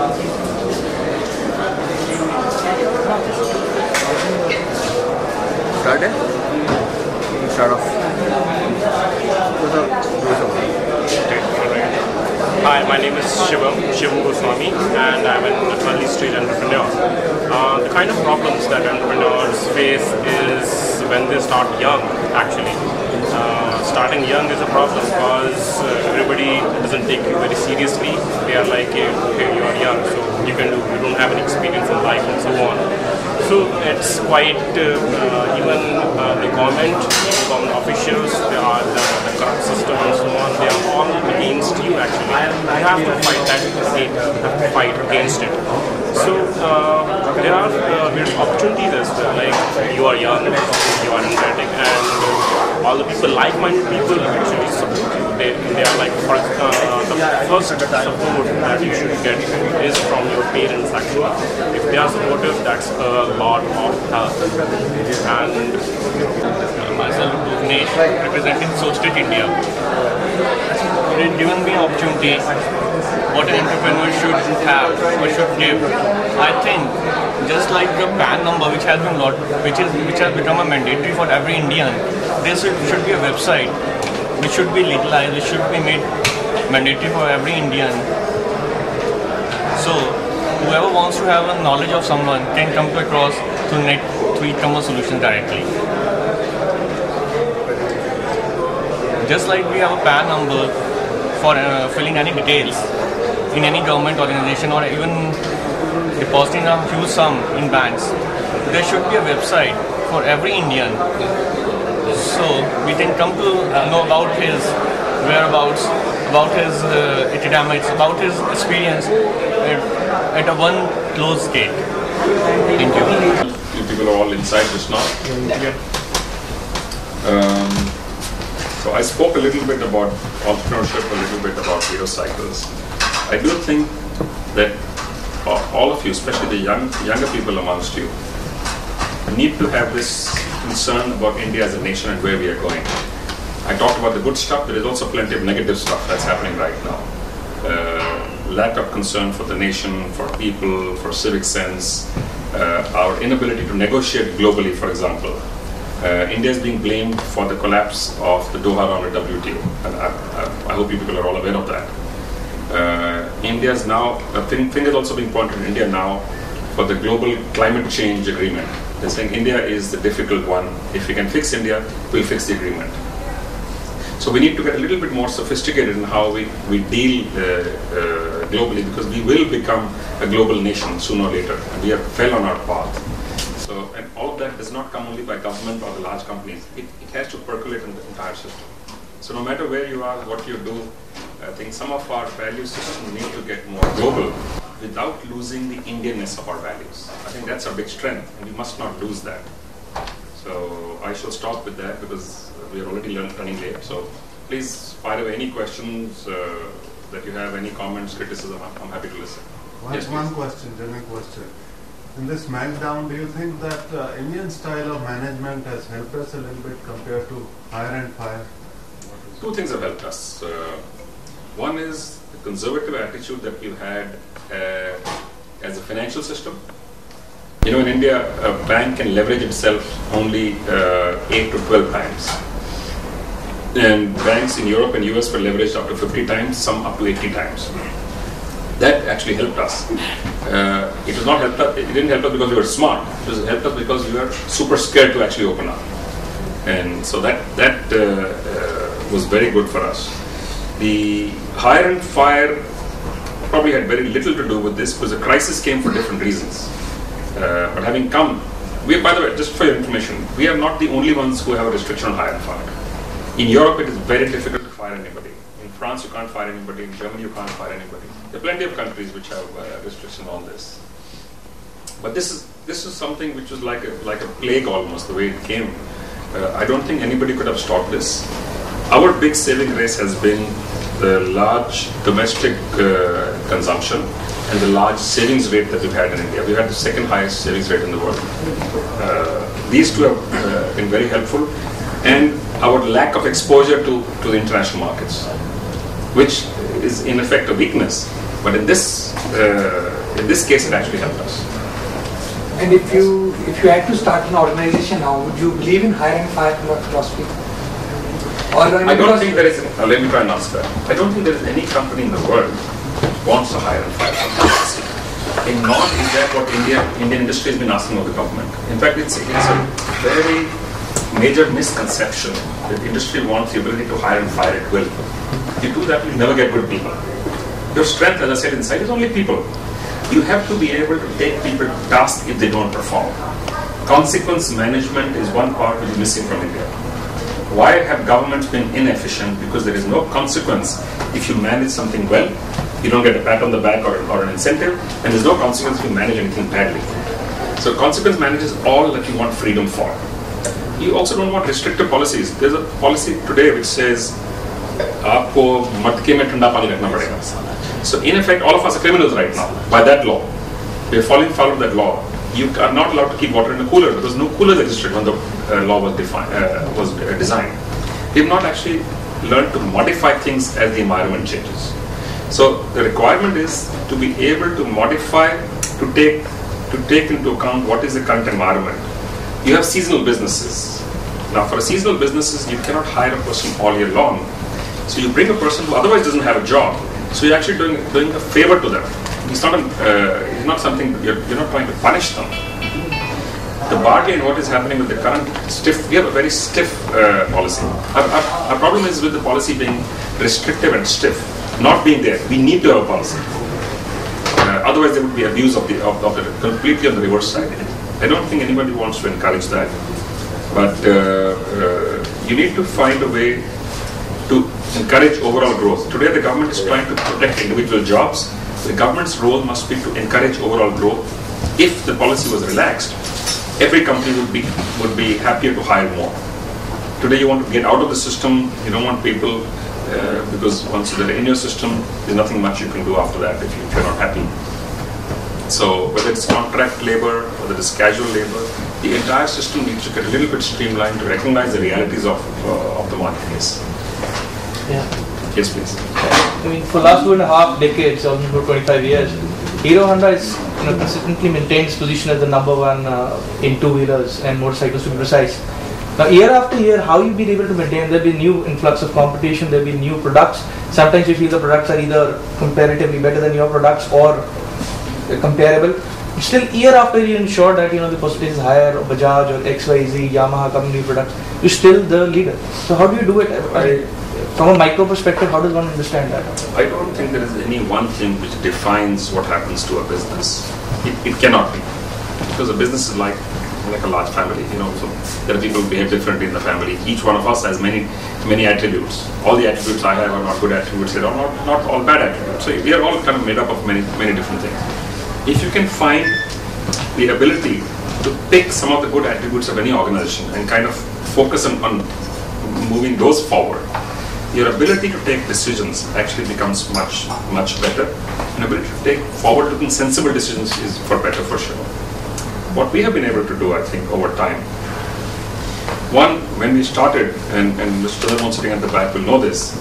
Start it? Start off. Hi, my name is Shivam Goswami, and I'm an early stage entrepreneur. The kind of problems that entrepreneurs face is when they start young, actually. Starting young is a problem because everybody doesn't take you very seriously. They are like, hey, you are young, so you don't have any experience in life and so on. So it's quite, even the government officials, the corrupt system and so on, they are all against you actually. You have to fight that hate, you have to fight against it. So there are opportunities as well, like you are young, you are energetic, and all the people, like-minded people actually support you. They are like, the first support that you should get is from your parents actually. If they are supportive, that's a lot of help. And myself, Bhuvnesh, representing Soul State India. It has given me an opportunity what an entrepreneur should have or should give. I think just like the PAN number which has become a mandatory for every Indian, there should be a website which should be legalized, it should be made mandatory for every Indian. So whoever wants to have a knowledge of someone can come across to net through e-commerce solutions directly. Just like we have a PAN number for filling any details in any government organization or even depositing a huge sum in banks, there should be a website for every Indian. So we can come to know about his whereabouts, about his academics, about his experience at a one closed gate. Thank you. You people are all inside just now. So I spoke a little bit about entrepreneurship, a little bit about hero cycles. I do think that all of you, especially the younger people amongst you, need to have this concern about India as a nation and where we are going. I talked about the good stuff. There is also plenty of negative stuff that's happening right now. Lack of concern for the nation, for people, for civic sense, our inability to negotiate globally, for example. India is being blamed for the collapse of the Doha round at WTO, and I hope you people are all aware of that. India is now, finger is also being pointed at India now for the global climate change agreement. They're saying India is the difficult one. If we can fix India, we'll fix the agreement. So we need to get a little bit more sophisticated in how we deal globally, because we will become a global nation sooner or later, and we have fell on our path. So, and all of that does not come only by government or the large companies. It has to percolate in the entire system. So no matter where you are, what you do, I think some of our value systems need to get more global without losing the Indianness of our values. I think that's our big strength, and we must not lose that. So I shall stop with that because we are already running late. So please fire away any questions that you have, any comments, criticism. I'm happy to listen. One question, general question. In this meltdown, do you think that Indian style of management has helped us a little bit compared to hire and fire? Two things have helped us. One is the conservative attitude that we've had as a financial system. You know, in India, a bank can leverage itself only 8 to 12 times. And banks in Europe and US were leveraged up to 50 times, some up to 80 times. That actually helped us. It didn't help us because we were smart. It helped us because we were super scared to actually open up. And so that was very good for us. The hire and fire probably had very little to do with this because the crisis came for different reasons. But having come, by the way, just for your information, we are not the only ones who have a restriction on hire and fire. In Europe, it is very difficult to fire anybody. In France, you can't fire anybody. In Germany, you can't fire anybody. There are plenty of countries which have restrictions on this. But this is something which was like a plague almost, the way it came. I don't think anybody could have stopped this. Our big saving race has been the large domestic consumption and the large savings rate that we've had in India. We've had the second highest savings rate in the world. These two have been very helpful, and our lack of exposure to the international markets, which is in effect a weakness. But in this In this case, it actually helped us. And if you had to start an organization now, would you believe in hire and fire philosophy? Or I don't think there is, let me try and answer that. I don't think there is any company in the world wants to hire and fire philosophy. In nor is that what Indian industry has been asking of the government. In fact, it's a very major misconception that industry wants the ability to hire and fire at will. If you do that, you'll never get good people. Your strength, as I said inside, is only people. You have to be able to take people to task if they don't perform. Consequence management is one part which is missing from India. Why have governments been inefficient? Because there is no consequence if you manage something well. You don't get a pat on the back or an incentive, and there's no consequence if you manage anything badly. So consequence management is all that you want freedom for. You also don't want restrictive policies. There's a policy today which says, "Aapko matke mein thanda pani rakhna padega." So in effect, all of us are criminals right now by that law. We are falling foul of that law. You are not allowed to keep water in a cooler because no coolers existed when the law was designed. We have not actually learned to modify things as the environment changes. So the requirement is to be able to modify, to take into account what is the current environment. You have seasonal businesses. Now for a seasonal businesses, you cannot hire a person all year long. So you bring a person who otherwise doesn't have a job. So you're actually doing a favor to them. It's not something, you're not trying to punish them. The bargain, what is happening with the current stiff, we have a very stiff policy. Our problem is with the policy being restrictive and stiff, not being there. We need to have a policy. Otherwise there would be abuse of the completely on the reverse side. I don't think anybody wants to encourage that. But you need to find a way to encourage overall growth. Today the government is trying to protect individual jobs. The government's role must be to encourage overall growth. If the policy was relaxed, every company would be happier to hire more. Today you want to get out of the system, you don't want people, because once they're in your system, there's nothing much you can do after that if you're not happy. So whether it's contract labor, whether it's casual labor, the entire system needs to get a little bit streamlined to recognize the realities of the marketplace. Yeah. Yes, please. I mean, for last 2.5 decades, almost for 25 years, Hero Honda is consistently maintained its position as the #1 in two-wheelers and motorcycles, to be precise. Now, year after year, how you been able to maintain? There'll be new influx of competition. There'll be new products. Sometimes you feel the products are either comparatively better than your products or comparable. Still, year after year, ensure that the percentage is higher. Bajaj or XYZ, Yamaha coming new products. You're still the leader. So how do you do it? From a micro perspective, how does one understand that? I don't think there is any one thing which defines what happens to a business. It cannot be, because a business is like a large family. So there are people who behave differently in the family. Each one of us has many attributes. All the attributes I have are not good attributes. They are not all bad attributes. So we are all kind of made up of many different things. If you can find the ability to pick some of the good attributes of any organization and kind of focus on moving those forward, your ability to take decisions actually becomes much better. And ability to take forward-looking, sensible decisions is better for sure. What we have been able to do, I think, over time. One, when we started, and Mr. Chandramon sitting at the back will know this,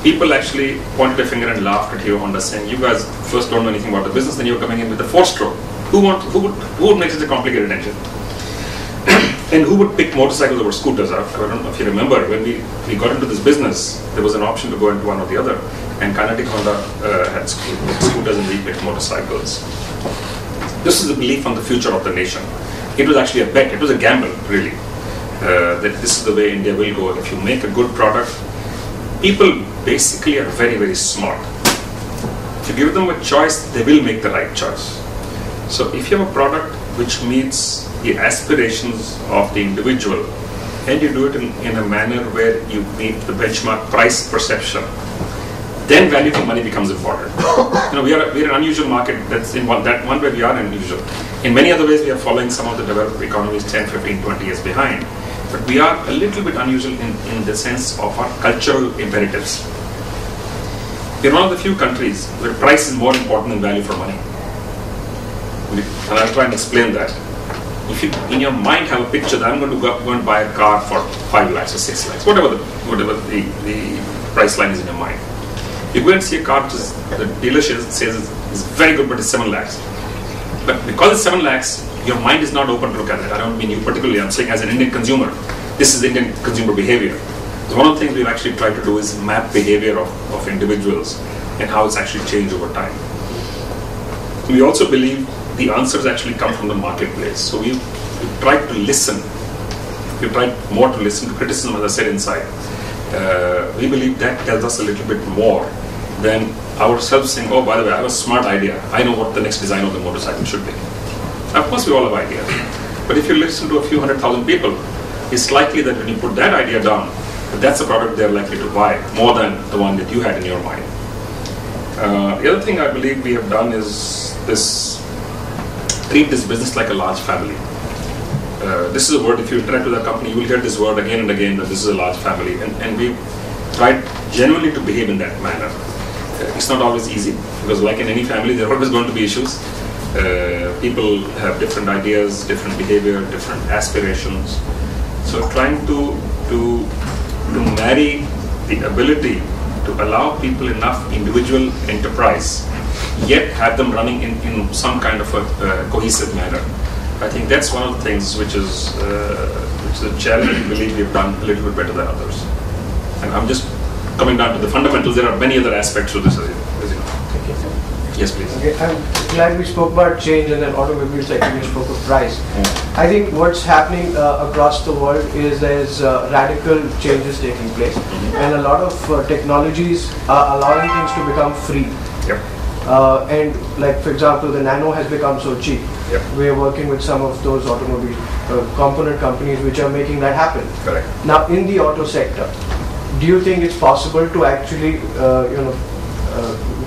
people actually pointed a finger and laughed at Hero Honda, saying, "You guys first don't know anything about the business, then you're coming in with a 4-stroke. Who would make such a complicated engine? And who would pick motorcycles over scooters?" I don't know if you remember, when we got into this business, there was an option to go into one or the other. And Kinetic Honda had scooters and we picked motorcycles. This is a belief on the future of the nation. It was actually a bet, it was a gamble, really, that this is the way India will go. If you make a good product, people basically are very, very smart. If you give them a choice, they will make the right choice. So if you have a product which meets the aspirations of the individual, and you do it in a manner where you meet the benchmark price perception, then value for money becomes important. We are an unusual market. That's in one way we are unusual. In many other ways, we are following some of the developed economies 10, 15, 20 years behind. But we are a little bit unusual in the sense of our cultural imperatives. We are one of the few countries where price is more important than value for money. And I'll try and explain that. If you, in your mind, have a picture that I'm going to go and buy a car for 5 lakhs or 6 lakhs, whatever the price line is in your mind. You go and see a car which the dealer says is It's very good, but it's 7 lakhs. But because it's 7 lakhs, your mind is not open to look at it. I don't mean you particularly, I'm saying as an Indian consumer, this is Indian consumer behavior. So one of the things we've actually tried to do is map behavior of individuals and how it's actually changed over time. We also believe the answers actually come from the marketplace. So we've tried to listen. We've tried more to listen to criticism, as I said inside. We believe that tells us a little bit more than ourselves saying, oh, by the way, I have a smart idea. I know what the next design of the motorcycle should be. Of course, we all have ideas. But if you listen to a few 100,000 people, it's likely that when you put that idea down, that's a product they're likely to buy more than the one that you had in your mind. The other thing I believe we have done is treat this business like a large family. This is a word, if you interact with a company, you will hear this word again and again, that this is a large family. And we tried genuinely to behave in that manner. It's not always easy, because like in any family, there are always going to be issues. People have different ideas, different behavior, different aspirations. So trying to marry the ability to allow people enough individual enterprise, yet have them running in some kind of a cohesive manner. I think that's one of the things which is a challenge we believe we've done a little bit better than others. And I'm just coming down to the fundamentals. There are many other aspects to this, as you know. Thank you. Yes, please. Okay, I'm glad we spoke about change and then automobiles, like we spoke of price. I think what's happening across the world is there's radical changes taking place, and a lot of technologies are allowing things to become free. Yep. And like, for example, the Nano has become so cheap. Yep. We are working with some of those automobile component companies which are making that happen. Correct. Now, in the auto sector, do you think it's possible to actually,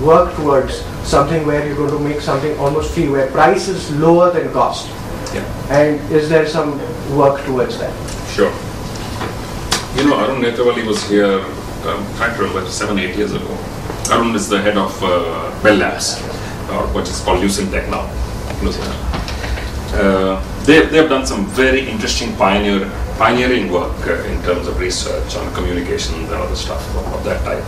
work towards something where you're going to make something almost free, where price is lower than cost? Yeah. And is there some work towards that? Sure. You know, Arun Netrawali was here, I'm trying to remember, 7-8 years ago. Arun is the head of Bell Labs, or what is called Lucentech now. They have done some very interesting pioneering work in terms of research on communications and other stuff of that type.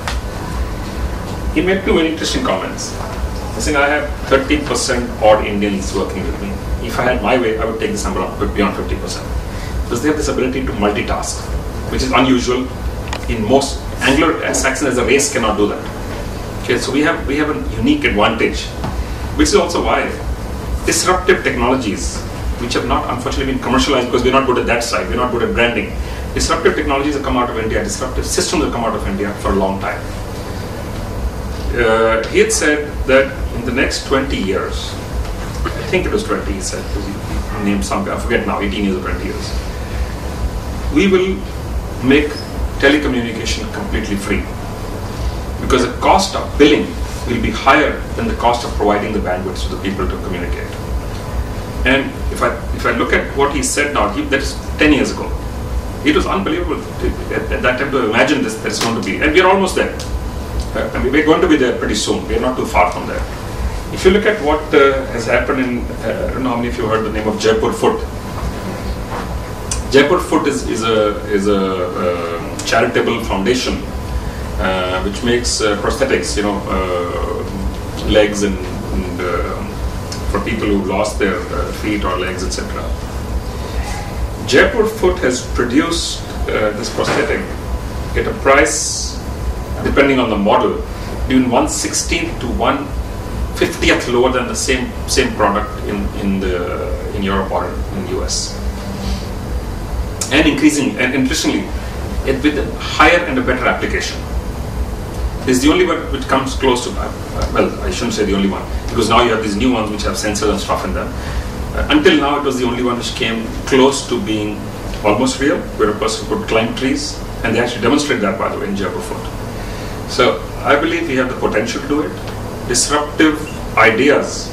He made two very interesting comments. I think I have 30% odd Indians working with me. If I had my way, I would take this number up beyond 50%. Because they have this ability to multitask, which is unusual in most. Anglo-Saxon as a race cannot do that. Okay, so we have a unique advantage, which is also why disruptive technologies, which have not unfortunately been commercialized because we're not good at that side, we're not good at branding. Disruptive technologies have come out of India, disruptive systems have come out of India for a long time. He had said that in the next 20 years, I think it was 20, he said, because he named some, I forget now, 18 years or 20 years, we will make telecommunication completely free. Because the cost of billing will be higher than the cost of providing the bandwidth to the people to communicate. And if I look at what he said now, that is 10 years ago. It was unbelievable at that time to imagine this, that it's going to be. And we are almost there. I mean, we're going to be there pretty soon. We're not too far from there. If you look at what has happened in, I don't know how many of you heard the name of Jaipur Foot. Jaipur Foot is a charitable foundation which makes prosthetics, legs and for people who lost their feet or legs, etc. Jaipur Foot has produced this prosthetic at a price, depending on the model, between 1/16th to 1/50th lower than the same product in Europe or in the US. And increasing, and interestingly, with a higher and a better application. This is the only one which comes close to, well, I shouldn't say the only one, because now you have these new ones which have sensors and stuff in them. Until now, it was the only one which came close to being almost real, where a person could climb trees, and they actually demonstrate that, by the way, in Jaipur Foot. So I believe we have the potential to do it. Disruptive ideas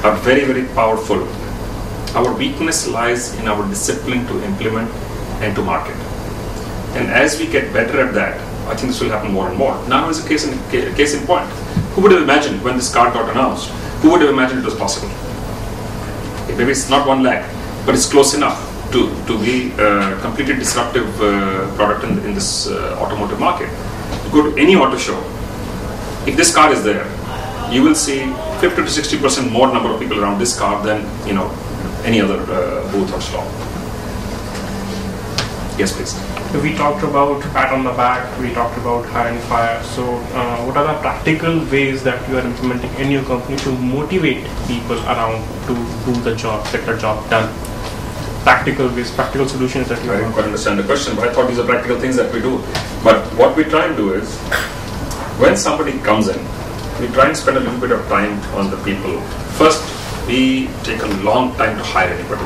are very, very powerful. Our weakness lies in our discipline to implement and to market. And as we get better at that, I think this will happen more and more. Nano is a case in point. Who would have imagined when this car got announced? Who would have imagined it was possible? Maybe it's not 1 lakh, but it's close enough to be a completely disruptive product in this automotive market. Go to any auto show. If this car is there, you will see 50 to 60% more number of people around this car than any other booth or stall. Yes, please. We talked about pat on the back, we talked about hire and fire. So what are the practical ways that you are implementing in your company to motivate people around to do the job, get the job done? Practical ways, practical solutions that you I didn't quite understand the question, but I thought these are practical things that we do. But what we try and do is, when somebody comes in, we try and spend a little bit of time on the people. First, we take a long time to hire anybody.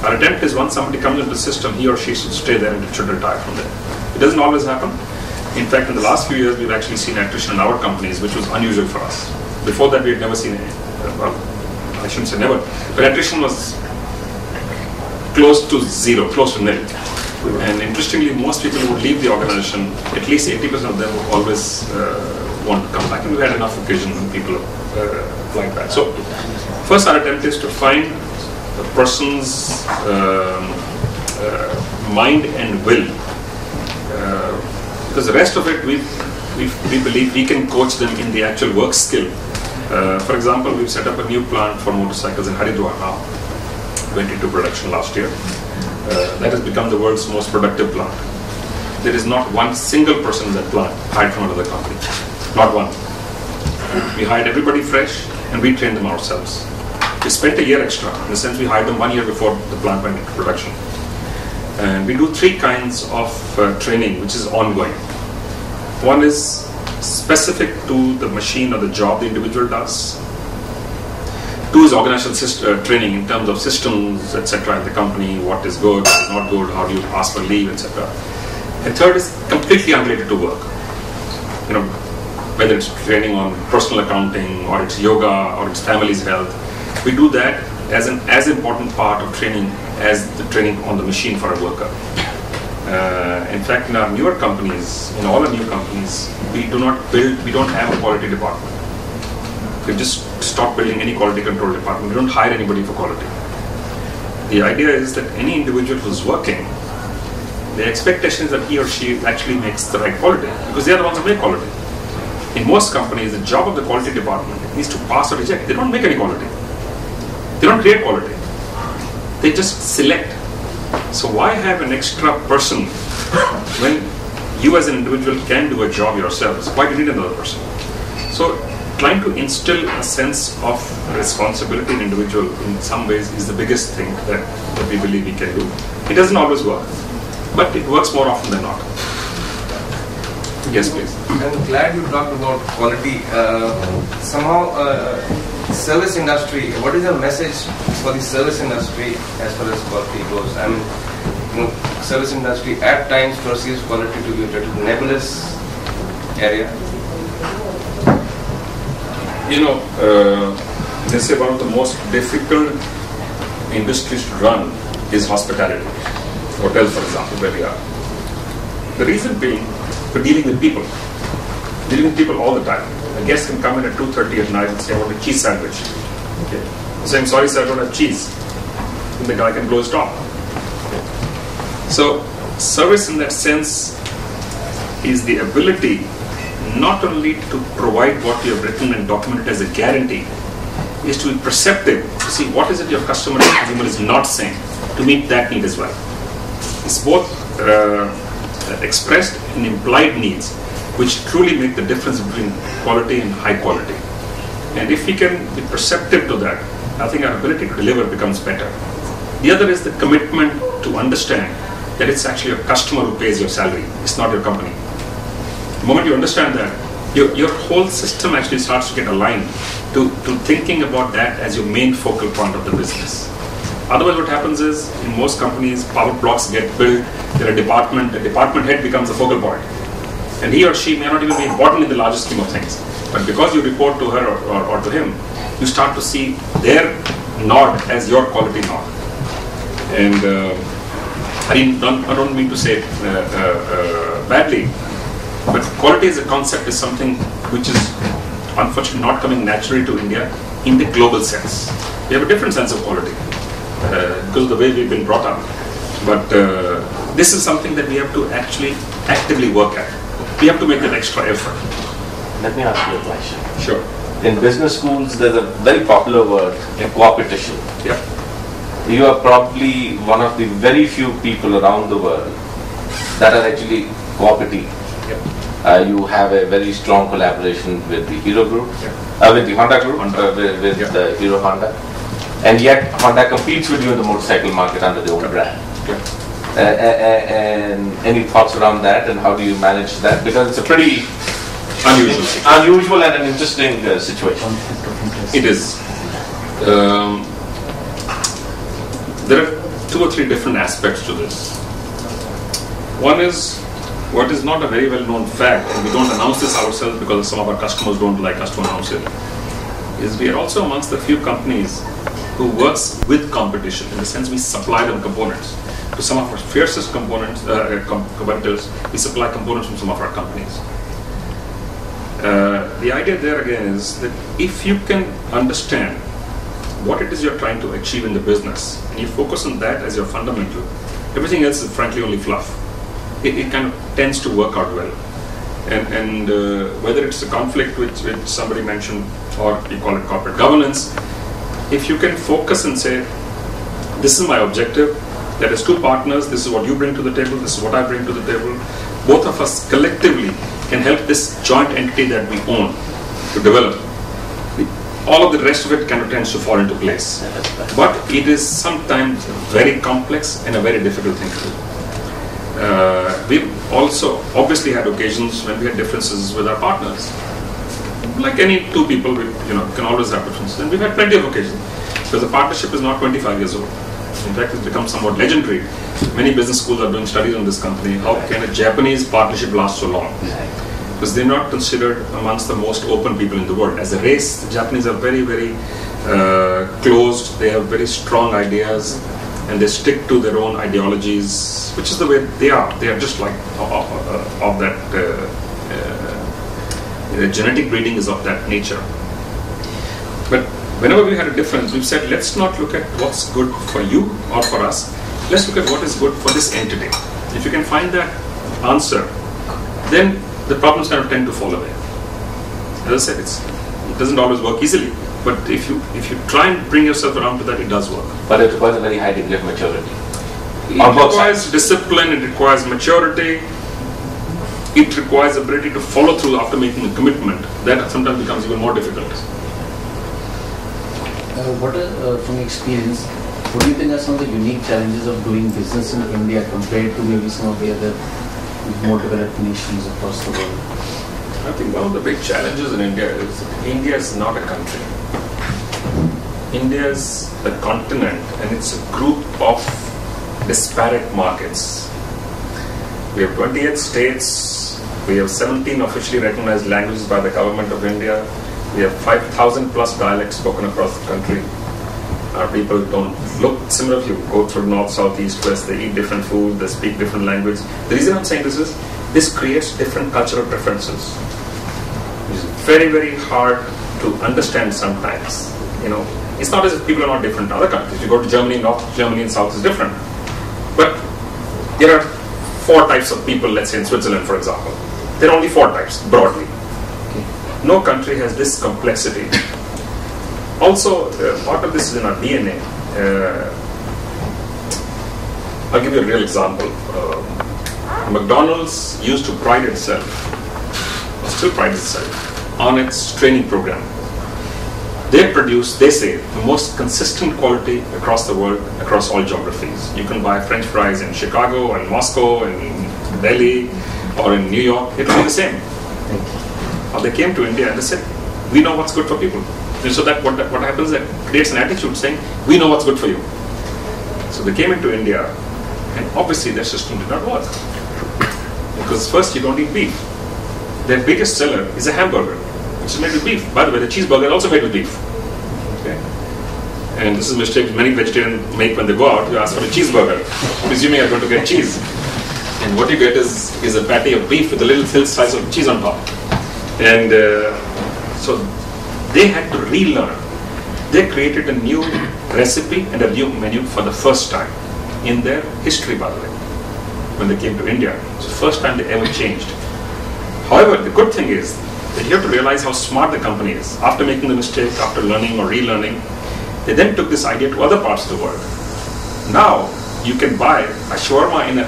Our attempt is once somebody comes into the system, he or she should stay there and should retire from there. It doesn't always happen. In fact, in the last few years, we've actually seen attrition in our companies, which was unusual for us. Before that, we had never seen any. Well, I shouldn't say never, but attrition was close to zero, close to nil. And interestingly, most people who would leave the organization, at least 80% of them would always want to come back. And we had enough occasions when people like that. So, first our attempt is to find the person's mind and will. Because the rest of it, we believe we can coach them in the actual work skill. For example, we've set up a new plant for motorcycles in Haridwar now. Went into production last year. That has become the world's most productive plant. There is not one single person in that plant hired from another company. Not one. We hired everybody fresh and we trained them ourselves. We spent a year extra, in the sense we hired them 1 year before the plant went into production. And we do 3 kinds of training, which is ongoing. One is specific to the machine or the job the individual does. 2 is organizational training in terms of systems, etc. in the company, what is good, what is not good, how do you ask for leave, etc. And 3rd is completely unrelated to work. Whether it's training on personal accounting, or it's yoga, or it's family's health. We do that as an as important part of training as the training on the machine for a worker. In fact, in our newer companies, in all our new companies, we don't have a quality department. We just stop building any quality control department. We don't hire anybody for quality. The idea is that any individual who's working, the expectation is that he or she actually makes the right quality, because they are the ones who make quality. In most companies, the job of the quality department is to pass or reject. They don't make any quality. They don't create quality. They just select. So why have an extra person when you as an individual can do a job yourselves? Why do you need another person? So trying to instill a sense of responsibility in individual in some ways is the biggest thing that we believe we can do. It doesn't always work, but it works more often than not. Yes, please. I'm glad you talked about quality. Service industry, what is your message for the service industry as far as quality goes? I mean, service industry at times perceives quality to be a little nebulous area. They say one of the most difficult industries to run is hospitality. Hotels, for example, where we are. The reason being, we're dealing with people all the time. A guest can come in at 2:30 at night and say, I want a cheese sandwich. Okay. So I'm sorry, sir, I don't have cheese. And the guy can blow his top. So service in that sense is the ability not only to provide what you have written and documented as a guarantee, is to be perceptive to see what is it your customer or consumer is not saying, to meet that need as well. It's both expressed and implied needs, which truly make the difference between quality and high quality. And if we can be perceptive to that, I think our ability to deliver becomes better. The other is the commitment to understand that it's actually your customer who pays your salary, it's not your company. The moment you understand that, your whole system actually starts to get aligned to thinking about that as your main focal point of the business. Otherwise what happens is, in most companies, power blocks get built, the department head becomes the focal point. And he or she may not even be important in the larger scheme of things. But because you report to her or to him, you start to see their nod as your quality nod. And I don't mean to say it badly, but quality as a concept is something which is unfortunately not coming naturally to India in the global sense. We have a different sense of quality because of the way we've been brought up. But this is something that we have to actually actively work at. We have to make that extra effort. Let me ask you a question. Sure. in business schools, there's a very popular word, competition. Yeah. You are probably one of the very few people around the world that are actually cooperative. Yeah. You have a very strong collaboration with the Hero Group, Yeah. with the Honda Group, with Yeah. the Hero Honda. And yet Honda competes with you in the motorcycle market under their own brand. Yeah. And any thoughts around that, and how do you manage that? Because it's a pretty unusual and an interesting situation. It is. There are 2 or 3 different aspects to this. One is what is not a very well known fact, and we don't announce this ourselves because some of our customers don't like us to announce it, is we are also amongst the few companies who works with competition, in the sense we supply them components. To some of our fiercest competitors, we supply components from some of our companies. The idea there again is that if you can understand what it is you're trying to achieve in the business, and you focus on that as your fundamental, everything else is frankly only fluff. It kind of tends to work out well. And whether it's a conflict which somebody mentioned, or you call it corporate governance, if you can focus and say, this is my objective, that is 2 partners, this is what you bring to the table, this is what I bring to the table, both of us collectively can help this joint entity that we own to develop. All of the rest of it kind of tends to fall into place. But it is sometimes very complex and a very difficult thing to do. We've also obviously had occasions when we had differences with our partners. Like any 2 people, we can always have differences. And we've had plenty of occasions, because the partnership is not 25 years old. In fact, it's become somewhat legendary. Many business schools are doing studies on this company. How can a Japanese partnership last so long? Because they're not considered amongst the most open people in the world. As a race, the Japanese are very, very closed. They have very strong ideas, and they stick to their own ideologies, which is the way they are. They are just like of that. The genetic breeding is of that nature. But whenever we had a difference, we've said, let's not look at what's good for you or for us. Let's look at what is good for this entity. If you can find that answer, then the problems kind of tend to fall away. As I said, it doesn't always work easily, but if you try and bring yourself around to that, it does work. But it requires a very high degree of maturity. It requires discipline, it requires maturity, it requires ability to follow through after making a commitment. That sometimes becomes even more difficult. From experience, what do you think are some of the unique challenges of doing business in India compared to maybe some of the other more developed nations across the world? I think one of the big challenges in India is not a country. India is a continent, and it's a group of disparate markets. We have 28 states, we have 17 officially recognized languages by the government of India, we have 5,000 plus dialects spoken across the country. Our people don't look similar. If you go through north, south, east, west, they eat different food, they speak different language. The reason I'm saying this is, this creates different cultural preferences. It's very, very hard to understand sometimes. It's not as if people are not different in other countries. If you go to Germany, North Germany and South is different. But there are 4 types of people, let's say in Switzerland, for example. There are only 4 types, broadly. No country has this complexity. Also, part of this is in our DNA. I'll give you a real example. McDonald's used to pride itself, or still prides itself, on its training program. They produce, they say, the most consistent quality across the world, across all geographies. You can buy French fries in Chicago, and Moscow, and in Delhi, or in New York. It will be the same. Or they came to India and they said, we know what's good for people. And so that what happens, that creates an attitude saying, we know what's good for you. So they came into India, and obviously their system did not work. Because first, you don't eat beef. Their biggest seller is a hamburger, which is made with beef. By the way, the cheeseburger is also made with beef. Okay? And this is a mistake many vegetarians make when they go out. You ask for a cheeseburger, presuming you're going to get cheese. And what you get is a patty of beef with a little thin slice of cheese on top. And so they had to relearn. They created a new recipe and a new menu for the first time in their history, by the way, when they came to India. It's the first time they ever changed. However, the good thing is, that you have to realize how smart the company is. After making the mistake, after learning or relearning, they then took this idea to other parts of the world. Now you can buy a shawarma in a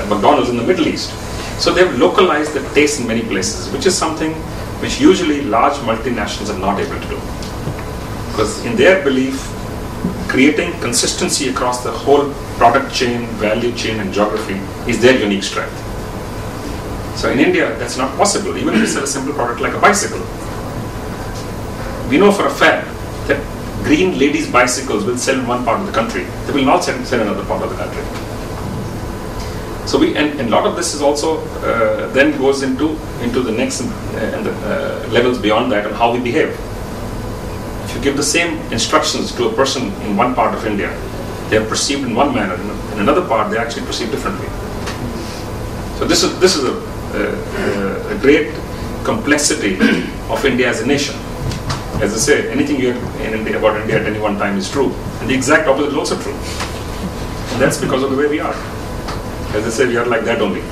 McDonald's in the Middle East. So they've localized the taste in many places, which is something which usually large multinationals are not able to do. Because in their belief, creating consistency across the whole product chain, value chain and geography is their unique strength. So in India, that's not possible, even if you sell a simple product like a bicycle. We know for a fact that green ladies' bicycles will sell in one part of the country, they will not sell in another part of the country. So and a lot of this is also then goes into the next levels beyond that on how we behave. If you give the same instructions to a person in one part of India, they are perceived in one manner. In another part, they are actually perceived differently. So this is a great complexity of India as a nation. As I say, anything you hear in India about India at any one time is true, and the exact opposite is also true. And that's because of the way we are. As I said, we are like that only.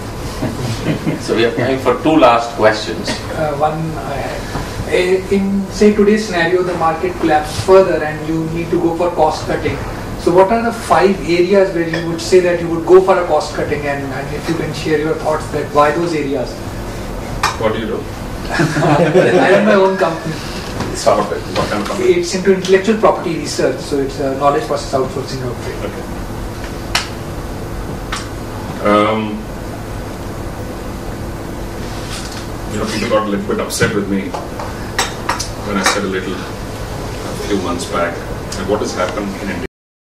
So we are time for two last questions. One I had. In say today's scenario, the market collapsed further and you need to go for cost cutting. So what are the 5 areas where you would say that you would go for a cost cutting, and if you can share your thoughts that why those areas? What do you do? I run my own company. What kind of company? It's into intellectual property research, so it's a knowledge process outsourcing outfit. Okay. People got a little bit upset with me when I said a few months back, and what has happened in India.